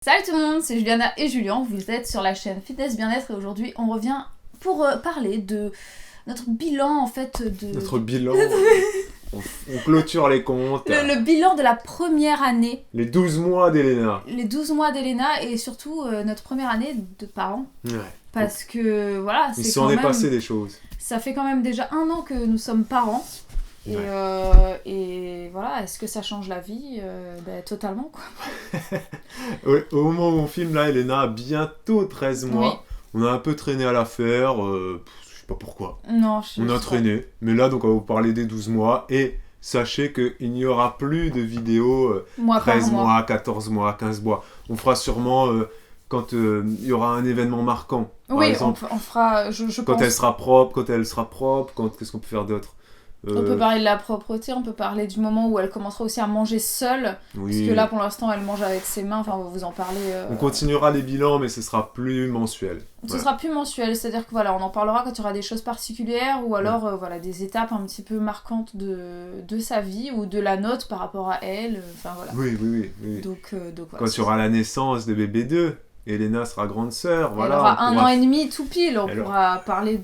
Salut tout le monde, c'est Juliana et Julien, vous êtes sur la chaîne Fitness Bien-être et aujourd'hui on revient pour parler de notre bilan en fait de... Notre bilan, on clôture les comptes. Le bilan de la première année. Les 12 mois d'Elena. Les 12 mois d'Elena et surtout notre première année de parents. Ouais. Parce que voilà, Il s'en est passé des choses. Ça fait quand même déjà 1 an que nous sommes parents. Et voilà, est-ce que ça change la vie totalement quoi. Au moment où on filme là, Elena a bientôt 13 mois. Oui. On a un peu traîné à l'affaire, je sais pas pourquoi. Non, on a traîné. Mais là, donc on va vous parler des 12 mois. Et sachez qu'il n'y aura plus de vidéos 13 mois, 14 mois, 15 mois. On fera sûrement quand il y aura un événement marquant. Par exemple, on fera, je quand pense... elle sera propre, qu'est-ce qu'on peut faire d'autre? On peut parler de la propreté, on peut parler du moment où elle commencera aussi à manger seule. Oui. Parce que là, pour l'instant, elle mange avec ses mains. Enfin, on va vous en parler. On continuera les bilans, mais ce sera plus mensuel. Ce sera plus mensuel, c'est-à-dire que voilà, on en parlera quand il y aura des choses particulières ou alors voilà, des étapes un petit peu marquantes de sa vie ou de la nôtre par rapport à elle. Enfin voilà. Oui. Donc voilà, quand il y aura la naissance de bébé 2. Elena sera grande sœur, voilà. Elle aura 1 an et demi tout pile, on pourra parler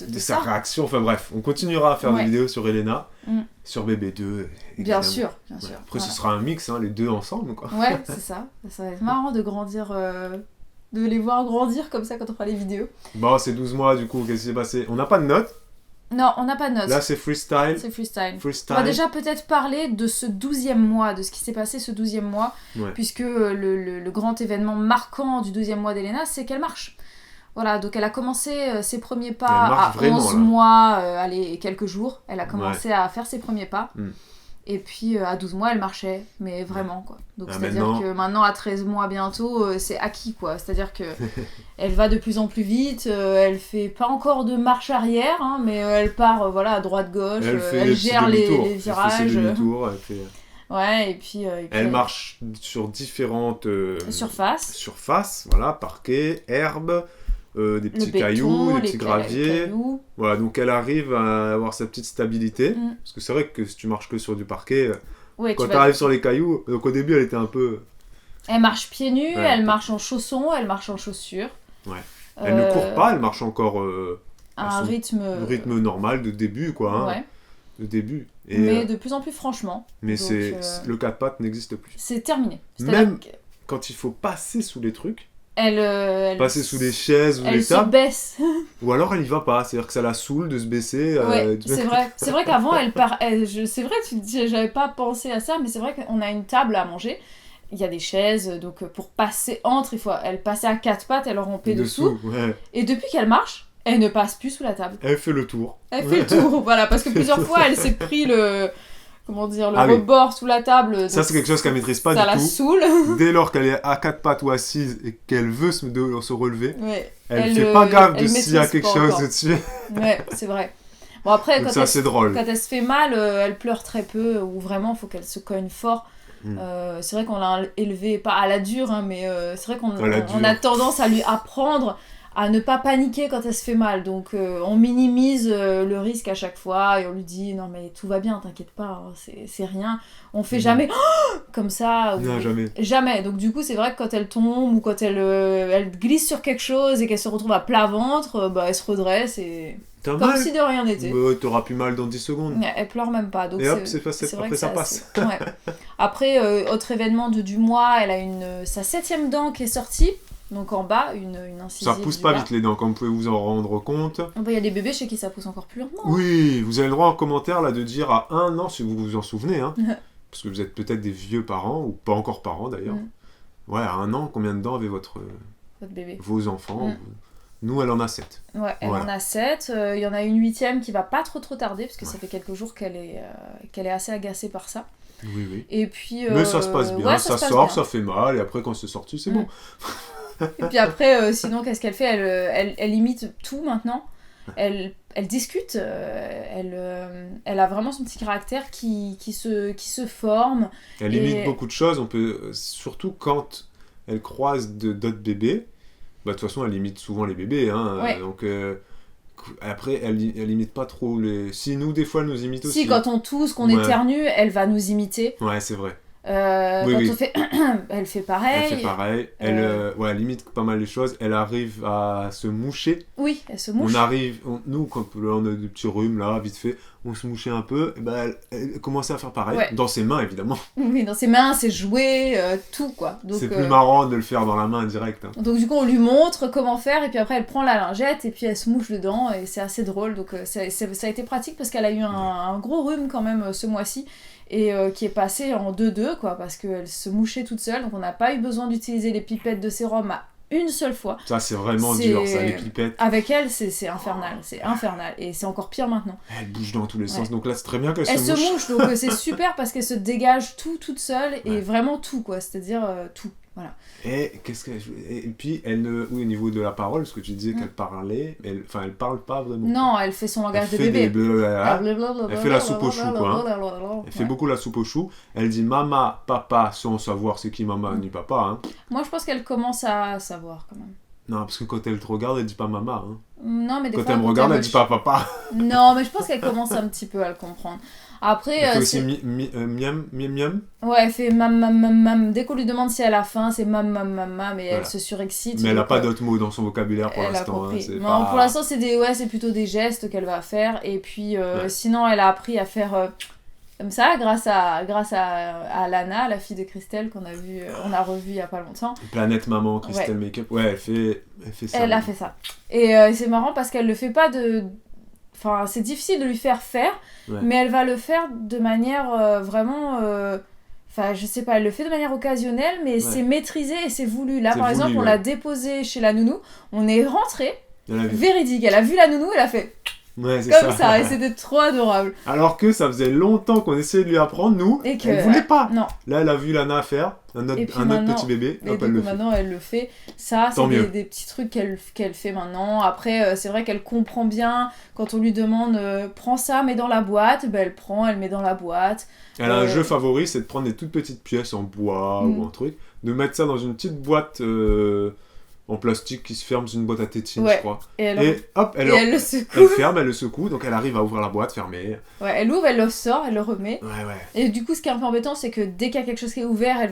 de sa réaction, enfin bref, on continuera à faire des vidéos sur Elena, sur bébé 2. Bien sûr. Après ce sera un mix, les deux ensemble quoi. Ouais, c'est ça, ça va être marrant de grandir, de les voir grandir comme ça quand on fera les vidéos. Bon, c'est 12 mois du coup, qu'est-ce qui s'est passé? On n'a pas de notes. Non, on n'a pas de notes. Là, c'est freestyle. On va déjà peut-être parler de ce 12e mois, de ce qui s'est passé ce 12e mois, puisque le grand événement marquant du 12e mois d'Elena, c'est qu'elle marche. Voilà, donc elle a commencé ses premiers pas à 11 mois, allez, quelques jours. Elle a commencé à faire ses premiers pas. Et puis à 12 mois, elle marchait, mais vraiment quoi. Donc c'est-à-dire que maintenant, à 13 mois bientôt, c'est acquis quoi. C'est-à-dire que elle va de plus en plus vite, elle fait pas encore de marche arrière, mais elle part à droite-gauche, elle gère les virages. Elle fait ses demi-tours, ouais, et puis elle marche sur différentes surfaces, voilà, parquet, herbe. Des petits cailloux, des petits graviers. Voilà, donc elle arrive à avoir sa petite stabilité. Parce que c'est vrai que si tu marches que sur du parquet, quand tu arrives sur les cailloux, donc au début elle était un peu... Elle marche pieds nus, elle marche en chaussons, elle marche en chaussures. Ouais. Elle ne court pas, elle marche encore à un rythme normal de début, quoi. De début. Mais de plus en plus franchement. Mais donc, le 4 pattes n'existe plus. C'est terminé. Même quand il faut passer sous les trucs, passer sous les chaises ou les tables. Elle se baisse. Ou alors elle y va pas, c'est-à-dire que ça la saoule de se baisser. C'est vrai. C'est vrai qu'avant c'est vrai, j'avais pas pensé à ça, mais c'est vrai qu'on a une table à manger. Il y a des chaises, donc pour passer entre, elle passait à 4 pattes, elle rampait dessous. Ouais. Et depuis qu'elle marche, elle ne passe plus sous la table. Elle fait le tour. Voilà, parce que plusieurs fois elle s'est pris le rebord sous la table. Ça, c'est quelque chose qu'elle maîtrise pas du tout. Ça la saoule. Dès lors qu'elle est à 4 pattes ou assise et qu'elle veut se relever, elle fait pas gaffe de s'il y a quelque chose au-dessus. Ouais, c'est vrai. Bon, après, quand drôle. Quand elle se fait mal, elle pleure très peu, ou vraiment, il faut qu'elle se cogne fort. C'est vrai qu'on l'a élevée, pas à la dure, mais c'est vrai qu'on a tendance à lui apprendre à ne pas paniquer quand elle se fait mal, donc on minimise le risque à chaque fois et on lui dit non mais tout va bien, t'inquiète pas, c'est rien, on fait jamais comme ça, non, jamais, donc du coup c'est vrai que quand elle tombe ou quand elle glisse sur quelque chose et qu'elle se retrouve à plat ventre, elle se redresse et comme si de rien n'était. T'auras plus mal dans 10 secondes. Elle pleure même pas, donc et hop, c'est vrai après ça passe. Ouais. Après, autre événement du mois, elle a sa 7e dent qui est sortie. Donc en bas, une incisive. Ça pousse pas vite les dents, comme vous pouvez vous en rendre compte. Il y a des bébés chez qui ça pousse encore plus lentement. Oui, vous avez le droit en commentaire là, de dire à 1 an, si vous vous en souvenez, parce que vous êtes peut-être des vieux parents, ou pas encore parents d'ailleurs. Ouais, à 1 an, combien de dents avait votre bébé, vos enfants Nous, elle en a 7. Ouais, elle en a 7. Il y en a une 8e qui va pas trop tarder, parce que ça fait quelques jours qu'elle est assez agacée par ça. Oui. Et puis, mais ça se passe bien, ça sort, bien. Ça fait mal, et après quand c'est sorti, c'est bon. Et puis après, sinon, qu'est-ce qu'elle fait ? Elle imite tout maintenant. Elle discute. Elle a vraiment son petit caractère qui se forme. Elle imite beaucoup de choses. On peut, surtout quand elle croise d'autres bébés. De toute façon, elle imite souvent les bébés. Donc, après, elle imite pas trop les... Si nous, des fois, elle nous imite aussi. Si, quand on tousse, qu'on éternue, elle va nous imiter. Ouais, c'est vrai. On fait... elle fait pareil. Elle limite pas mal les choses. Elle arrive à se moucher. Oui, elle se mouche. Nous, quand on a des petits rhumes, là, vite fait, on se mouchait un peu. Et elle commençait à faire pareil. Ouais. Dans ses mains, évidemment. Oui, dans ses mains, ses jouets, tout, quoi. Donc, c'est plus marrant de le faire dans la main direct. Hein. Donc, du coup, on lui montre comment faire. Et puis après, elle prend la lingette et puis elle se mouche dedans. Et c'est assez drôle. Donc, ça a été pratique parce qu'elle a eu un gros rhume quand même ce mois-ci. Et qui est passé en 2-2, quoi, parce qu'elle se mouchait toute seule, donc on n'a pas eu besoin d'utiliser les pipettes de sérum à une seule fois. Ça, c'est vraiment dur, ça, les pipettes. Avec elle, c'est infernal, et c'est encore pire maintenant. Elle bouge dans tous les sens, donc là, c'est très bien qu'elle se mouche. Elle se mouche, donc c'est super parce qu'elle se dégage toute seule, et vraiment tout, quoi, c'est-à-dire tout. Voilà. Et puis au niveau de la parole, parce que tu disais qu'elle parlait, elle parle pas vraiment. Non, elle fait son langage de bébé. Elle fait la soupe aux choux, quoi. Elle fait beaucoup la soupe aux choux. Elle dit maman, papa, sans savoir c'est qui maman ni papa. Hein. Moi, je pense qu'elle commence à savoir quand même. Non, parce que quand elle te regarde, elle dit pas maman. Hein. Non, mais des fois, quand elle me regarde, elle dit pas papa. Non, mais je pense qu'elle commence un petit peu à le comprendre. Après, elle fait aussi miam, miam, miam. Ouais, elle fait mam, mam, mam, mam. Dès qu'on lui demande si elle a faim, c'est mam, mam, mam, mam, et elle se surexcite. Mais elle a pas d'autres mots dans son vocabulaire pour l'instant. Hein, non, pour l'instant, c'est plutôt des gestes qu'elle va faire. Et puis, sinon, elle a appris à faire comme ça, grâce à Lana, la fille de Christelle, qu'on a revu il y a pas longtemps. Planète Maman, Christelle Makeup. Ouais, elle fait ça. Elle a fait ça. Et c'est marrant parce qu'elle le fait pas de... Enfin, c'est difficile de lui faire, mais elle va le faire de manière vraiment... Enfin, je sais pas, elle le fait de manière occasionnelle, mais c'est maîtrisé et c'est voulu. Là, par exemple, on l'a déposée chez la nounou, on est rentré, véridique, elle a vu la nounou, elle a fait... Ouais, c'est comme ça, et c'était trop adorable. Alors que ça faisait longtemps qu'on essayait de lui apprendre, nous, et elle voulait pas. Non. Là, elle a vu Lana faire, un autre petit bébé, et donc maintenant elle le fait. Ça, c'est des petits trucs qu'elle fait maintenant. Après, c'est vrai qu'elle comprend bien, quand on lui demande prends ça, mets dans la boîte, elle prend, elle met dans la boîte. Elle a un jeu favori, c'est de prendre des toutes petites pièces en bois ou un truc, de mettre ça dans une petite boîte... en plastique qui se ferme dans une boîte à tétine, je crois. Et hop, elle le secoue. Elle ferme, elle le secoue, donc elle arrive à ouvrir la boîte fermée. Ouais, elle ouvre, elle le sort, elle le remet. Ouais. Et du coup, ce qui est un peu embêtant, c'est que dès qu'il y a quelque chose qui est ouvert, elle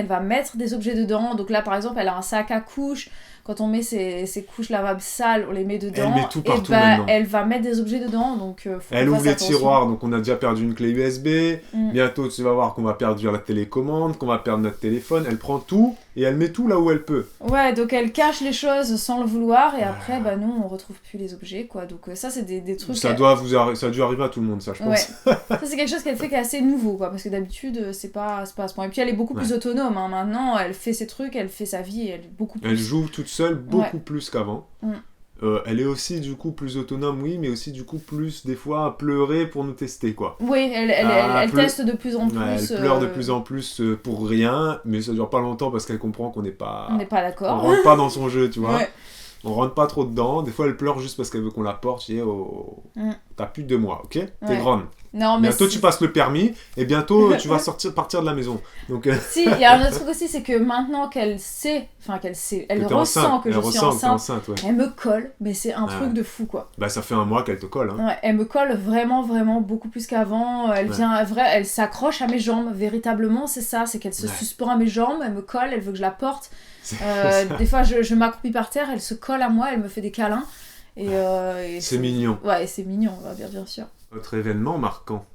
va mettre des objets dedans. Donc là, par exemple, elle a un sac à couches. Quand on met ses couches lavables sales, on les met dedans. Elle met tout partout maintenant. Elle va mettre des objets dedans, donc faut elle ouvre les tiroirs, donc on a déjà perdu une clé USB. Bientôt, tu vas voir qu'on va perdre la télécommande, qu'on va perdre notre téléphone. Elle prend tout et elle met tout là où elle peut. Ouais, donc elle cache les choses sans le vouloir et après, nous, on retrouve plus les objets, quoi. Donc ça, c'est des trucs... Ça a dû arriver à tout le monde, ça, je pense. Ouais. Ça, c'est quelque chose qu'elle fait qui est assez nouveau, quoi, parce que d'habitude, c'est pas à ce point. Et puis, elle est beaucoup plus autonome, hein. Maintenant, elle fait ses trucs, elle fait sa vie, elle est beaucoup plus... Elle joue toute seule beaucoup plus qu'avant. Elle est aussi du coup plus autonome, oui, mais aussi du coup plus des fois à pleurer pour nous tester, quoi. Oui, elle teste de plus en plus. Elle pleure de plus en plus pour rien, mais ça dure pas longtemps parce qu'elle comprend qu'on n'est pas... On n'est pas d'accord. On rentre pas dans son jeu, tu vois. On rentre pas trop dedans. Des fois, elle pleure juste parce qu'elle veut qu'on la porte. Tu dis, t'as plus de 2 mois, ok ? T'es grande. Non, mais bientôt tu passes le permis et bientôt tu vas partir de la maison. Donc si, il y a un autre truc aussi, c'est que maintenant elle ressent que je suis enceinte, elle me colle, mais c'est un truc de fou, quoi. Bah ça fait 1 mois qu'elle te colle, hein. Ouais, elle me colle vraiment beaucoup plus qu'avant. Elle elle s'accroche à mes jambes, véritablement, c'est ça, c'est qu'elle se suspend à mes jambes, elle me colle, elle veut que je la porte. Des fois je m'accroupis par terre, elle se colle à moi, elle me fait des câlins et c'est mignon. Ouais, c'est mignon, bien sûr. Votre événement marquant?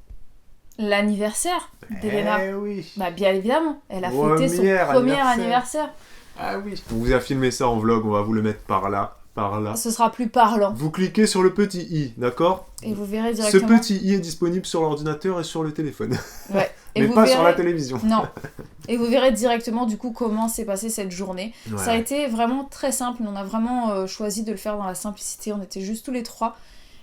L'anniversaire d'Elena. Oui. Bah bien évidemment, elle a fêté son premier anniversaire. Ah oui. On vous a filmé ça en vlog, on va vous le mettre par là. Ce sera plus parlant. Vous cliquez sur le petit i, d'accord? Et vous verrez directement. Ce petit i est disponible sur l'ordinateur et sur le téléphone. Ouais. Mais pas sur la télévision. Non. Et vous verrez directement du coup comment s'est passée cette journée. Ouais. Ça a été vraiment très simple. On a vraiment choisi de le faire dans la simplicité. On était juste tous les 3.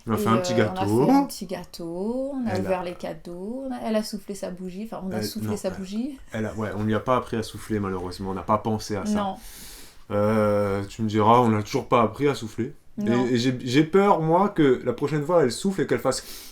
On a fait un petit gâteau. On a fait un petit gâteau, on a ouvert les cadeaux, elle a soufflé sa bougie, enfin on a soufflé sa bougie. On lui a pas appris à souffler malheureusement, on n'a pas pensé à ça. Non. Tu me diras, on n'a toujours pas appris à souffler. Et j'ai peur, moi, que la prochaine fois, elle souffle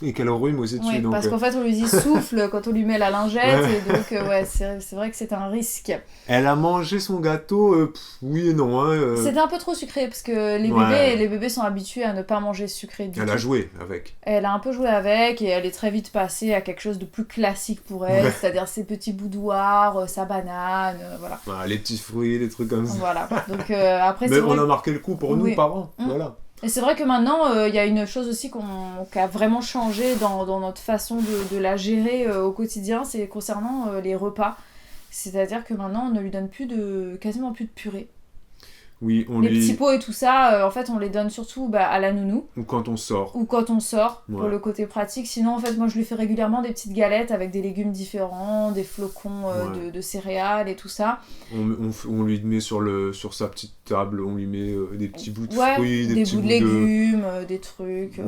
et qu'elle rhume aussi dessus. Donc, parce qu'en fait, on lui dit souffle quand on lui met la lingette. Et donc, c'est vrai que c'est un risque. Elle a mangé son gâteau, oui et non. C'était un peu trop sucré, parce que les bébés sont habitués à ne pas manger sucré du tout. Elle a joué avec. Elle a un peu joué avec, et elle est très vite passée à quelque chose de plus classique pour elle. C'est-à-dire ses petits boudoirs, sa banane, voilà. Les petits fruits, des trucs comme ça. Voilà. Donc, après, mais on a marqué le coup pour nous, parents. Voilà. Et c'est vrai que maintenant, il y a une chose aussi qui a vraiment changé dans notre façon de la gérer au quotidien, c'est concernant les repas. C'est-à-dire que maintenant, on ne lui donne quasiment plus de purée. Oui, les petits pots et tout ça, en fait, on les donne surtout à la nounou. Ou quand on sort. Pour le côté pratique. Sinon, en fait, moi, je lui fais régulièrement des petites galettes avec des légumes différents, des flocons de céréales et tout ça. On lui met sur sa petite table, on lui met des petits bouts de fruits, des bouts de légumes, des trucs.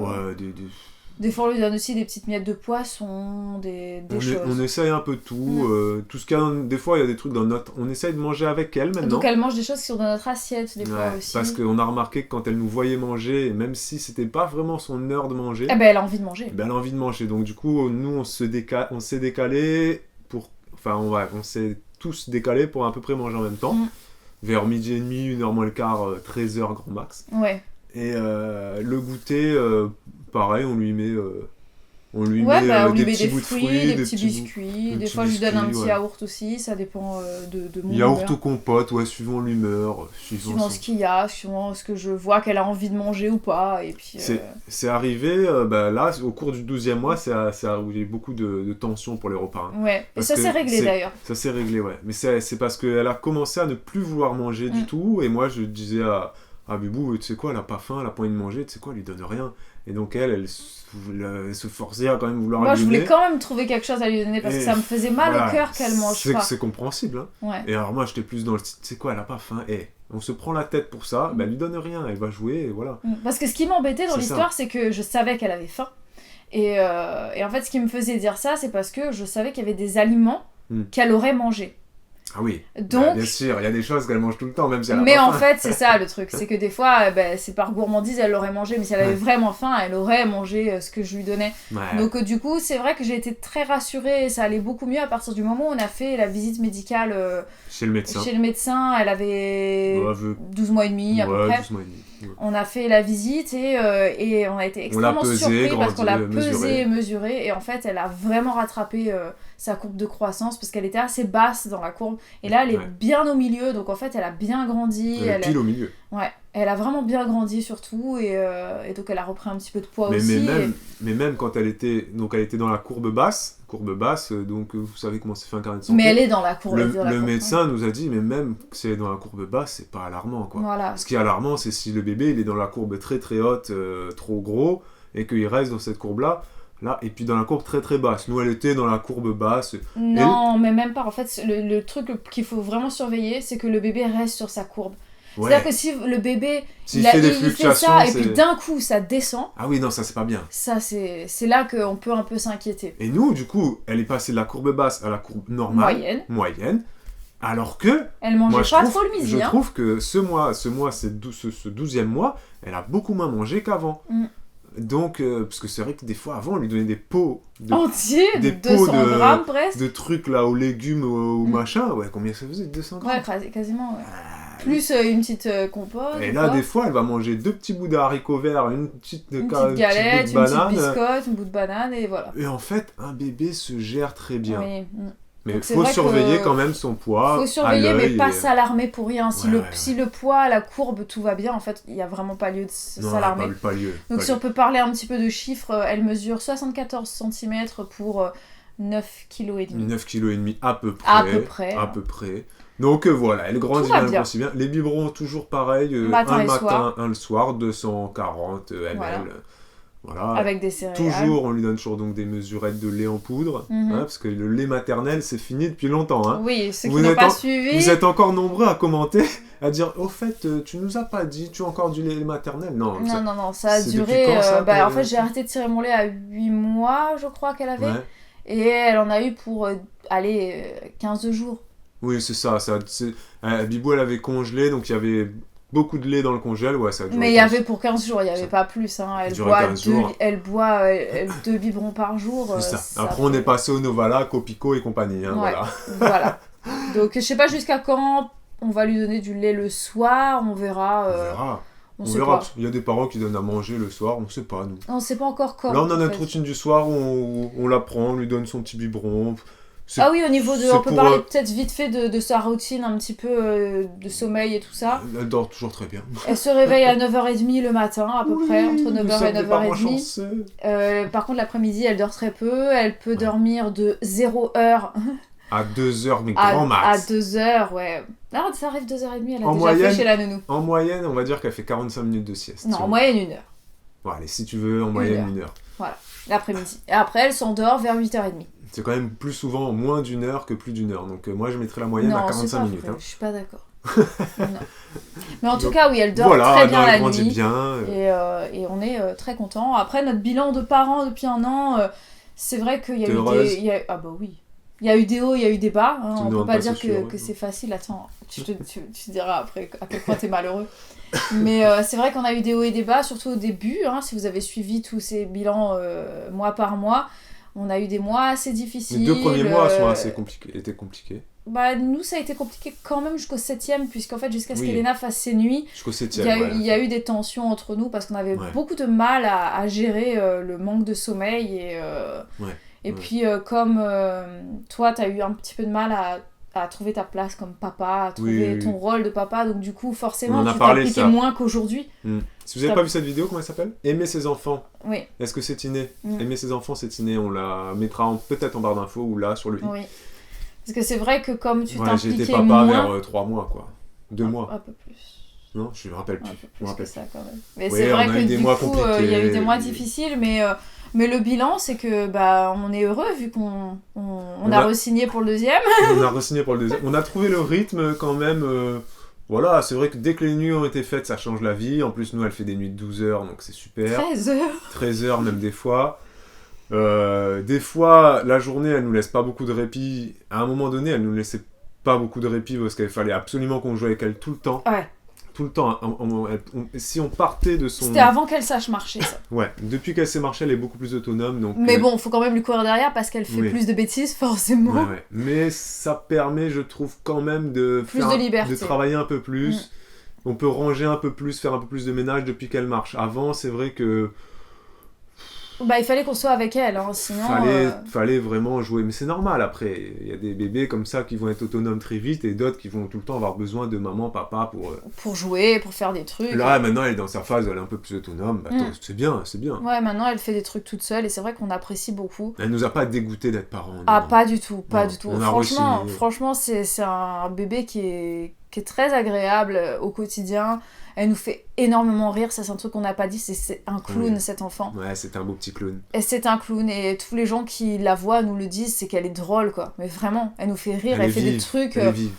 Des fois, on lui donne aussi des petites miettes de poisson, des choses. On essaye un peu tout. Tout ce qu'il y a, des fois, il y a des trucs dans notre... On essaye de manger avec elle maintenant. Donc, elle mange des choses qui sont dans notre assiette, des fois aussi. Parce qu'on a remarqué que quand elle nous voyait manger, même si c'était pas vraiment son heure de manger... elle a envie de manger. Elle a envie de manger. Donc, du coup, nous, on s'est décalé pour... Enfin, on s'est tous décalés pour à peu près manger en même temps. Vers midi et demi, 1h moins le quart, 13h grand max. Ouais. Et le goûter, pareil, on lui met des petits bouts de fruits, des petits biscuits. Des fois, je lui donne un petit yaourt aussi, ça dépend de mon yaourt ou compote, suivant l'humeur. Suivant ce qu'il y a, suivant ce que je vois qu'elle a envie de manger ou pas. Et puis, c'est arrivé, là, au cours du 12e mois, il y a eu beaucoup de tensions pour les repas. Hein. Ouais, et ça s'est réglé d'ailleurs. Ça s'est réglé, ouais. Mais c'est parce qu'elle a commencé à ne plus vouloir manger du tout, et moi, je disais à Bibou, tu sais quoi, elle a pas faim, elle a pas envie de manger, tu sais quoi, elle lui donne rien. Et donc elle se forçait à quand même vouloir lui donner. Moi, je voulais quand même trouver quelque chose à lui donner parce que ça me faisait mal au cœur qu'elle mange pas. C'est compréhensible. Hein. Ouais. Et alors moi, j'étais plus dans le tu sais quoi, elle a pas faim. On se prend la tête pour ça, elle lui donne rien, elle va jouer, et voilà. Parce que ce qui m'embêtait dans l'histoire, c'est que je savais qu'elle avait faim. Et en fait, ce qui me faisait dire ça, c'est parce que je savais qu'il y avait des aliments qu'elle aurait mangés. Ah oui, donc, bien sûr, il y a des choses qu'elle mange tout le temps, même si elle a mais pas en faim. fait, c'est ça le truc, c'est que des fois, c'est par gourmandise, elle l'aurait mangé, mais si elle avait vraiment faim, elle aurait mangé ce que je lui donnais. Ouais. Donc du coup, c'est vrai que j'ai été très rassurée, et ça allait beaucoup mieux à partir du moment où on a fait la visite médicale chez le médecin. Elle avait 12 mois et demi à peu près. 12 mois et demi. Ouais. On a fait la visite et on a été extrêmement surpris parce qu'on l'a pesée et mesurée, et en fait, elle a vraiment rattrapé sa courbe de croissance parce qu'elle était assez basse dans la courbe, et là elle est bien au milieu, donc en fait elle a bien grandi. Elle est pile au milieu. Ouais, elle a vraiment bien grandi surtout, et donc elle a repris un petit peu de poids aussi. Mais même quand elle était dans la courbe basse, donc vous savez comment c'est fait un carnet de santé. Mais elle est dans la courbe. Le médecin nous a dit, mais même si elle est dans la courbe basse, c'est pas alarmant, quoi. Voilà. Ce qui est alarmant, c'est si le bébé il est dans la courbe très très haute, trop gros, et qu'il reste dans cette courbe-là. Là, et puis dans la courbe très très basse. Nous, elle était dans la courbe basse. Non, mais même pas. En fait, le truc qu'il faut vraiment surveiller, c'est que le bébé reste sur sa courbe. Ouais. C'est-à-dire que si le bébé il fait ça et puis d'un coup ça descend. Ah oui, non, ça c'est pas bien. Ça c'est là qu'on peut un peu s'inquiéter. Et nous, du coup, elle est passée de la courbe basse à la courbe normale. Moyenne. Alors que. Elle mangeait pas trop le midi. Je trouve que ce 12e mois, elle a beaucoup moins mangé qu'avant. Donc, parce que c'est vrai que des fois, avant, on lui donnait des pots entiers, des 200 pots grammes presque. De trucs là, aux légumes, au machin. Ouais, combien ça faisait 200 grammes. Ouais, quasiment, ouais. Plus une petite compote. Et là, des fois, elle va manger 2 petits bouts d'haricots verts, une petite galette, une petite biscotte, un bout de banane, et voilà. Et en fait, un bébé se gère très bien. Oui. Mais il faut surveiller quand même son poids. Il faut surveiller, mais pas s'alarmer pour rien. Si le poids, la courbe, tout va bien, en fait, il n'y a vraiment pas lieu de s'alarmer. Pas lieu. Donc, si on peut parler un petit peu de chiffres, elle mesure 74 cm pour 9,5 kg. 9,5 kg à peu près. À peu près. Donc voilà, elle grandit bien aussi bien. Les biberons, toujours pareil, un le matin, un le soir, 240 ml. Voilà. Avec des céréales. Toujours, on lui donne toujours donc des mesurettes de lait en poudre, parce que le lait maternel, c'est fini depuis longtemps. Hein. Oui, ceux qui n'ont pas suivi. Vous êtes encore nombreux à commenter, à dire, au fait, tu nous as pas dit, tu as encore du lait maternel? Non, ça a duré... en fait, j'ai arrêté de tirer mon lait à 8 mois, je crois qu'elle avait. Ouais. Et elle en a eu pour, 15 jours. Oui, c'est ça. Bibou, elle avait congelé, donc il y avait beaucoup de lait dans le congèle, ouais, ça a duré. Mais il y avait pour 15 jours, il n'y avait pas plus. Hein. Elle boit 2 biberons par jour. C'est ça. Après, on est passé au Novala, Copico et compagnie. Hein, ouais. Voilà. Donc, je sais pas jusqu'à quand on va lui donner du lait le soir, on verra. On verra. Il y a des parents qui donnent à manger le soir, on sait pas, nous. On sait pas encore quand. Là, on a notre routine du soir où on la prend, on lui donne son petit biberon. Ah oui, au niveau de... On peut parler peut-être vite fait de sa routine, un petit peu de sommeil et tout ça. Elle dort toujours très bien. Elle se réveille à 9h30 le matin, à peu près, entre 9h et 9h30. Par contre, l'après-midi, elle dort très peu. Elle peut dormir de 0h... À 2h, mais grand max. À 2h, ouais. Là, ça arrive 2h30, elle a déjà fait chez la nounou. En moyenne, on va dire qu'elle fait 45 minutes de sieste. Non, en moyenne 1h. Bon, allez, si tu veux, en moyenne 1h. Voilà, l'après-midi. Et après, elle s'endort vers 8h30. C'est quand même plus souvent moins d'1h que plus d'1h. Donc moi, je mettrais la moyenne à 45 minutes. Hein. Je suis pas d'accord. Mais en tout cas, oui, elle dort très bien la nuit. Bien. Et on est très contents. Après, notre bilan de parents depuis 1 an, c'est vrai qu'il y a eu des... Ah bah oui. Il y a eu des hauts, il y a eu des bas. Hein. On ne peut pas dire que c'est facile. Attends, tu diras après à quel point tu es malheureux. Mais c'est vrai qu'on a eu des hauts et des bas, surtout au début. Hein, si vous avez suivi tous ces bilans mois par mois, on a eu des mois assez difficiles. Les 2 premiers mois étaient compliqués. Bah, nous, ça a été compliqué quand même jusqu'au 7e, puisqu'en fait, jusqu'à ce qu'Elena fasse ses nuits, jusqu'au 7e, il y a eu des tensions entre nous parce qu'on avait beaucoup de mal à gérer le manque de sommeil. Et puis, comme toi, tu as eu un petit peu de mal à trouver ta place comme papa, à trouver ton rôle de papa, donc du coup, forcément, tu t'impliquais moins qu'aujourd'hui. Si vous n'avez pas vu cette vidéo, comment elle s'appelle ? Aimer ses enfants. Oui. Est-ce que c'est inné ? Aimer ses enfants, c'est inné. On la mettra peut-être en barre d'infos ou là, sur le i. Oui. Parce que c'est vrai que comme tu t'impliquais j'ai été papa moins... vers 3 mois, quoi. 2 mois. Un peu plus. Non, je me rappelle plus. Un peu plus que ça, quand même. Mais c'est vrai que du coup, il y a eu des mois difficiles, mais le bilan, c'est que on est heureux vu qu'on a re-signé pour le 2e. On a re-signé pour le 2e. On a trouvé le rythme quand même. Voilà, c'est vrai que dès que les nuits ont été faites, ça change la vie. En plus, nous, elle fait des nuits de 12 heures, donc c'est super. 13 heures. 13 heures même des fois. Des fois, la journée, elle nous laisse pas beaucoup de répit. À un moment donné, elle nous laissait pas beaucoup de répit parce qu'il fallait absolument qu'on joue avec elle tout le temps. Ouais. Tout le temps. Si on partait de son... C'était avant qu'elle sache marcher, ça. Ouais. Depuis qu'elle sait marcher, elle est beaucoup plus autonome. Donc, mais bon, faut quand même lui courir derrière parce qu'elle fait plus de bêtises, forcément. Ouais. Mais ça permet, je trouve, quand même de travailler un peu plus. On peut ranger un peu plus, faire un peu plus de ménage depuis qu'elle marche. Avant, c'est vrai que... il fallait qu'on soit avec elle, hein, sinon... Fallait vraiment jouer. Mais c'est normal, après. Il y a des bébés comme ça qui vont être autonomes très vite et d'autres qui vont tout le temps avoir besoin de maman, papa pour jouer, pour faire des trucs. Là, maintenant, elle est dans sa phase où elle est un peu plus autonome. C'est bien. Ouais, maintenant, elle fait des trucs toute seule et c'est vrai qu'on apprécie beaucoup. Elle nous a pas dégoûté d'être parents. Ah, pas du tout. Franchement, c'est un bébé qui est très agréable au quotidien. Elle nous fait énormément rire, ça c'est un truc qu'on n'a pas dit, c'est un clown cet enfant. Ouais, c'est un beau petit clown. Et c'est un clown et tous les gens qui la voient nous le disent, c'est qu'elle est drôle quoi. Mais vraiment, elle nous fait rire, elle fait des trucs... Elle est vive.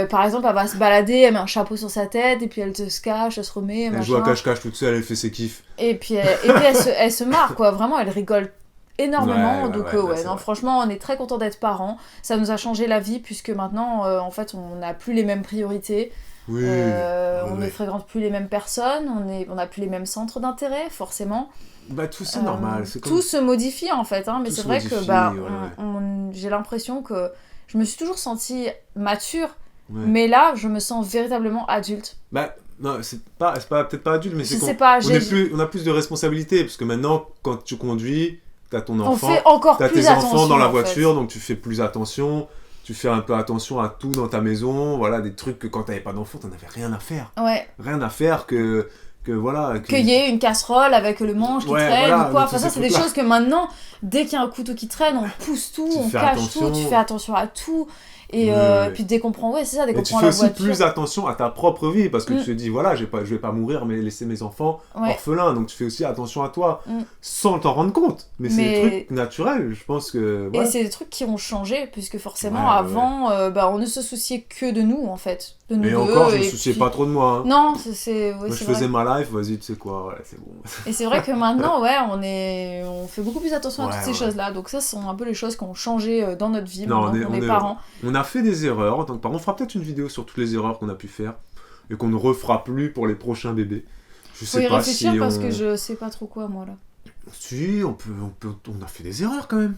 Par exemple, elle va se balader, elle met un chapeau sur sa tête et puis elle se cache, elle se remet. Elle joue à cache-cache toute seule, elle fait ses kiffs. Et puis elle se marre quoi, vraiment, elle rigole énormément. Non, franchement, on est très contents d'être parents. Ça nous a changé la vie puisque maintenant, en fait, on n'a plus les mêmes priorités. On ne fréquente plus les mêmes personnes, on n'a plus les mêmes centres d'intérêt, forcément. Tout c'est normal. Tout se modifie en fait, hein, mais c'est vrai que j'ai l'impression que je me suis toujours sentie mature, mais là je me sens véritablement adulte. Non, c'est peut-être pas adulte, mais on a plus de responsabilités, parce que maintenant, quand tu conduis, t'as ton enfant, t'as tes enfants dans la voiture, donc tu fais plus attention. Tu fais un peu attention à tout dans ta maison, voilà, des trucs que quand t'avais pas d'enfant, t'en avais rien à faire. Ouais. Rien à faire que voilà... Qu'il y ait une casserole avec le manche qui traîne ou quoi. Enfin, ça, c'est des choses que maintenant, dès qu'il y a un couteau qui traîne, on pousse tout, on cache tout, tu fais attention à tout. Et puis dès qu'on prend, c'est ça, dès qu'on prend la voiture. Tu fais aussi plus attention à ta propre vie, parce que tu te dis, voilà, je vais pas mourir, mais laisser mes enfants orphelins, donc tu fais aussi attention à toi, sans t'en rendre compte. Mais c'est des trucs naturels, je pense que... Et c'est des trucs qui ont changé, puisque forcément, avant, on ne se souciait que de nous, en fait. De nous et encore, je me souciais pas trop de moi. Hein. Non, moi, je faisais ma life, vas-y, tu sais quoi, c'est bon. Et c'est vrai que maintenant, on fait beaucoup plus attention à toutes ces choses-là, donc ça, ce sont un peu les choses qui ont changé dans notre vie, maintenant qu'on est parents. On a fait des erreurs en tant que parents. On fera peut-être une vidéo sur toutes les erreurs qu'on a pu faire. et qu'on ne refera plus pour les prochains bébés. Je sais pas si on... réfléchir parce que je sais pas trop quoi, moi, là. Si, on a fait des erreurs, quand même.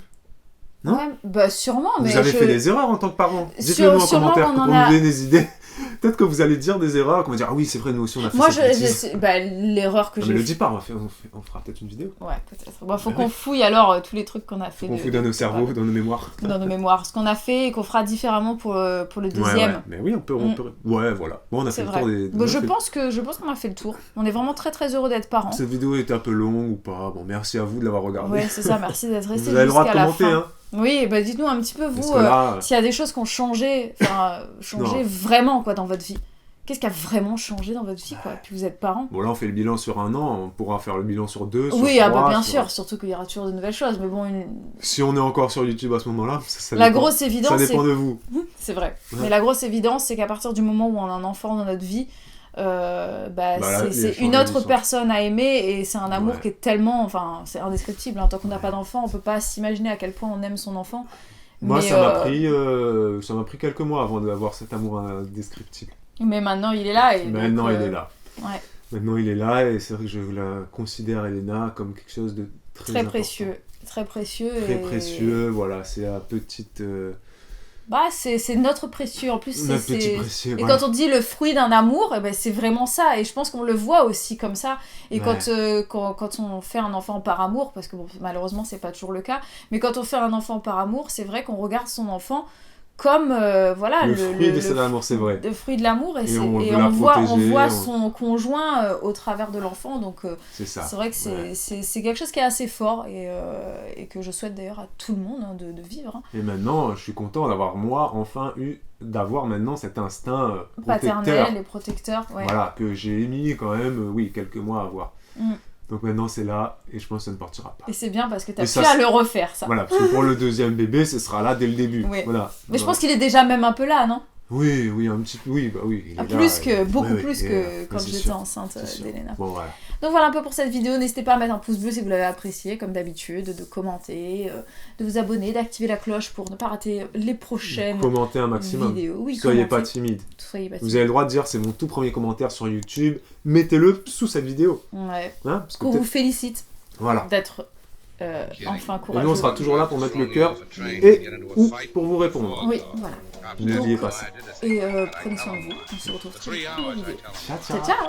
Non ouais, bah sûrement, mais vous avez fait des erreurs en tant que parent. Dites-le nous en commentaire pour nous donner des idées. Peut-être que vous allez dire des erreurs, qu'on va dire ah oui c'est vrai nous aussi on a fait cette bêtise. Bah l'erreur que j'ai. Mais le dis pas, on fera peut-être une vidéo. Ouais peut-être. Bon, faut qu'on fouille alors tous les trucs qu'on a fait. Qu'on fouille dans nos cerveaux, dans nos mémoires. Dans nos mémoires, ce qu'on a fait et qu'on fera différemment pour le deuxième. Ouais. Mais oui on peut. Ouais voilà. Bon on a fait le tour des. Bon, je pense qu'on a fait le tour. On est vraiment très très heureux d'être parents. Cette vidéo était un peu longue ou pas. Bon merci à vous de l'avoir regardée. Ouais c'est ça, merci d'être resté jusqu'à la fin. Vous avez le droit de commenter hein. Oui, bah dites-nous un petit peu, vous, s'il y a des choses qui ont changé, vraiment, quoi, dans votre vie. Qu'est-ce qui a vraiment changé dans votre vie, quoi? Puis vous êtes parents. Bon, là, on fait le bilan sur 1 an, on pourra faire le bilan sur 2, sur 3. Oui, bien sur... sûr, surtout qu'il y aura toujours de nouvelles choses, mais bon... Si on est encore sur YouTube à ce moment-là, ça la dépend. Grosse évidence, ça dépend de vous. C'est vrai. Ouais. Mais la grosse évidence, c'est qu'à partir du moment où on a un enfant dans notre vie, c'est une autre personne à aimer et c'est un amour qui est tellement... Enfin, c'est indescriptible. Hein. Tant qu'on n'a pas d'enfant, on peut pas s'imaginer à quel point on aime son enfant. Moi, ça m'a pris quelques mois avant d'avoir cet amour indescriptible. Mais maintenant, il est là. Et maintenant, il est là. Ouais. Maintenant, il est là et c'est vrai que je la considère, Elena, comme quelque chose de très précieux. Très précieux. Très précieux, voilà. C'est la petite... Bah, c'est notre précieux. En plus, notre petit précieux. Et quand on dit le fruit d'un amour, c'est vraiment ça. Et je pense qu'on le voit aussi comme ça. Et quand on fait un enfant par amour, parce que bon, malheureusement, c'est pas toujours le cas, mais quand on fait un enfant par amour, c'est vrai qu'on regarde son enfant comme le fruit de cet amour, c'est vrai. Le fruit de l'amour et on voit son conjoint au travers de l'enfant, donc c'est vrai que c'est quelque chose qui est assez fort et que je souhaite d'ailleurs à tout le monde de vivre. Et maintenant, je suis content d'avoir d'avoir maintenant cet instinct paternel et protecteur. Ouais. Voilà, que j'ai mis quand même, quelques mois à avoir. Donc maintenant c'est là et je pense que ça ne partira pas. Et c'est bien parce que t'as pu à le refaire ça. Voilà, parce que pour le deuxième bébé, ce sera là dès le début. Oui. Voilà. Mais je pense qu'il est déjà même un peu là, non ? Oui, un petit peu, il est là. Beaucoup plus que quand j'étais enceinte d'Elena. Bon, voilà. Donc voilà un peu pour cette vidéo, n'hésitez pas à mettre un pouce bleu si vous l'avez apprécié, comme d'habitude, de commenter, de vous abonner, d'activer la cloche pour ne pas rater les prochaines commentez un maximum. Vidéos. Oui, Soyez pas timide. Vous avez le droit de dire c'est mon tout premier commentaire sur YouTube, mettez-le sous cette vidéo. Ouais. Hein, parce que vous félicite d'être enfin courageux. Et nous on sera toujours là pour mettre le cœur et ou pour vous répondre. Oui, voilà. N'oubliez pas ça. Et prenez soin de vous. On se retrouve très vite. Ciao. Ciao.